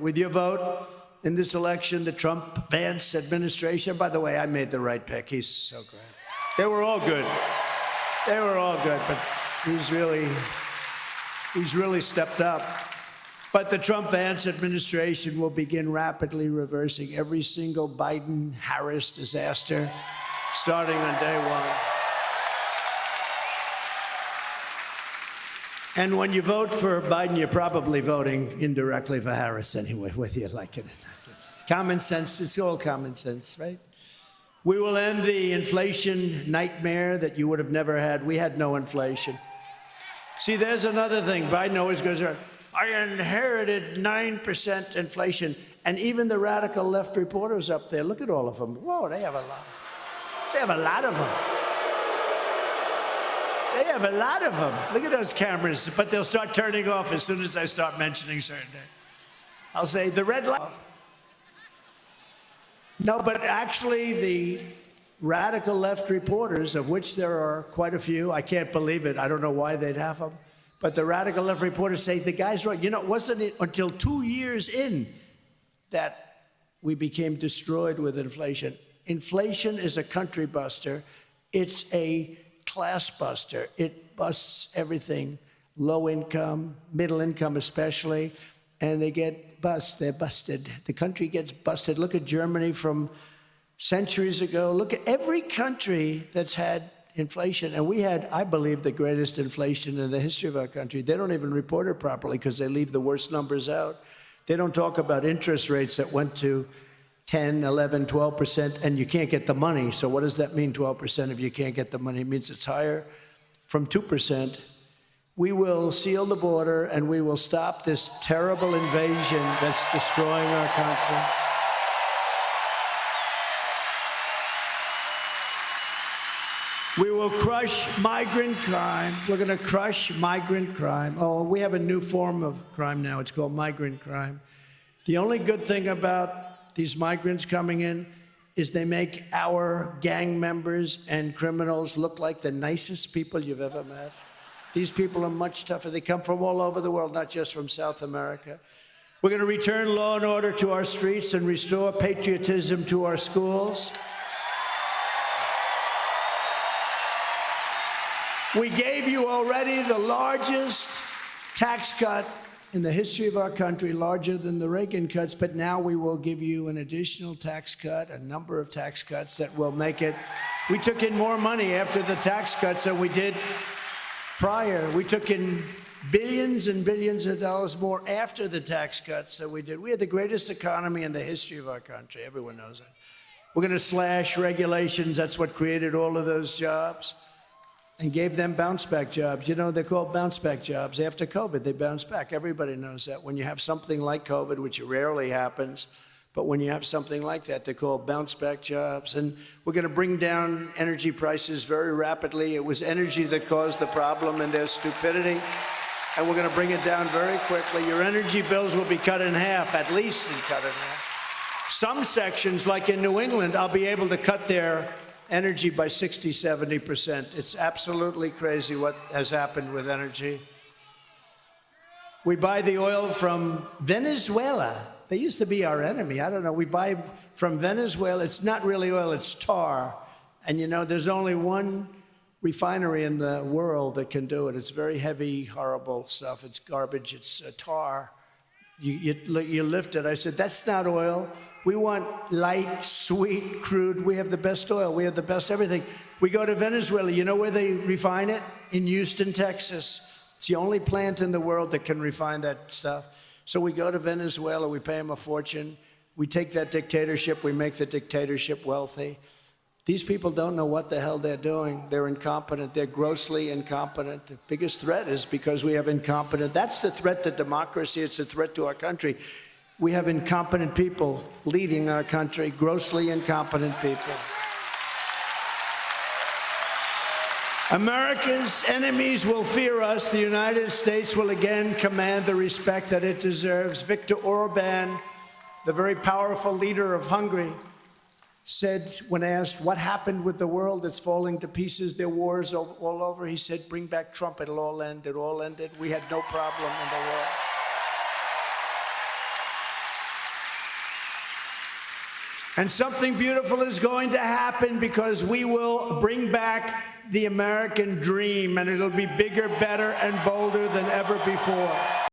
With your vote in this election, the Trump-Vance administration, by the way, I made the right pick. He's so great. They were all good. They were all good, but he's really stepped up. But the Trump-Vance administration will begin rapidly reversing every single Biden-Harris disaster starting on day one. And when you vote for Biden, you're probably voting indirectly for Harris anyway, whether you like it or not. It's common sense, it's all common sense, right? We will end the inflation nightmare that you would have never had. We had no inflation. See, there's another thing. Biden always goes around, I inherited 9% inflation. And even the radical left reporters up there, look at all of them. Whoa, they have a lot. They have a lot of them. They have a lot of them. Look at those cameras. But they'll start turning off as soon as I start mentioning certain things. I'll say, the red light. No, but actually the radical left reporters, of which there are quite a few, I can't believe it. I don't know why they'd have them. But the radical left reporters say, the guy's right. You know, wasn't it until 2 years in that we became destroyed with inflation? Inflation is a country buster. It's a class buster. It busts everything, low income, middle income especially, and they get they're busted. The country gets busted. Look at Germany from centuries ago. Look at every country that's had inflation. And we had, I believe, the greatest inflation in the history of our country. They don't even report it properly because they leave the worst numbers out. They don't talk about interest rates that went to 10, 11, 12%, and you can't get the money. So what does that mean, 12%, if you can't get the money? It means it's higher from 2%. We will seal the border, and we will stop this terrible invasion that's destroying our country. We will crush migrant crime. We're going to crush migrant crime. Oh, we have a new form of crime now. It's called migrant crime. The only good thing about these migrants coming in is they make our gang members and criminals look like the nicest people you've ever met. These people are much tougher. They come from all over the world, not just from South America. We're going to return law and order to our streets and restore patriotism to our schools. We gave you already the largest tax cut in the history of our country, larger than the Reagan cuts, but now we will give you an additional tax cut, a number of tax cuts that will make it. We took in more money after the tax cuts than we did prior. We took in billions and billions of dollars more after the tax cuts than we did. We had the greatest economy in the history of our country. Everyone knows that. We're going to slash regulations. That's what created all of those jobs and gave them bounce-back jobs. You know, they're called bounce-back jobs. After COVID, they bounce back. Everybody knows that. When you have something like COVID, which rarely happens, but when you have something like that, they're called bounce-back jobs. And we're going to bring down energy prices very rapidly. It was energy that caused the problem and their stupidity. And we're going to bring it down very quickly. Your energy bills will be cut in half, at least cut in half. Some sections, like in New England, I'll be able to cut their energy by 60, 70%. It's absolutely crazy what has happened with energy. We buy the oil from Venezuela. They used to be our enemy. I don't know. We buy from Venezuela. It's not really oil, it's tar. And you know, there's only one refinery in the world that can do it. It's very heavy, horrible stuff. It's garbage. It's tar. You lift it. I said, that's not oil. We want light, sweet, crude. We have the best oil. We have the best everything. We go to Venezuela. You know where they refine it? In Houston, Texas. It's the only plant in the world that can refine that stuff. So we go to Venezuela. We pay them a fortune. We take that dictatorship. We make the dictatorship wealthy. These people don't know what the hell they're doing. They're incompetent. They're grossly incompetent. The biggest threat is because we have incompetent. That's the threat to democracy. It's a threat to our country. We have incompetent people leading our country, grossly incompetent people. America's enemies will fear us. The United States will again command the respect that it deserves. Viktor Orban, the very powerful leader of Hungary, said, when asked what happened with the world that's falling to pieces, there are wars all over, he said, bring back Trump, it'll all end. It all ended. We had no problem in the world. And something beautiful is going to happen because we will bring back the American dream, and it'll be bigger, better, and bolder than ever before.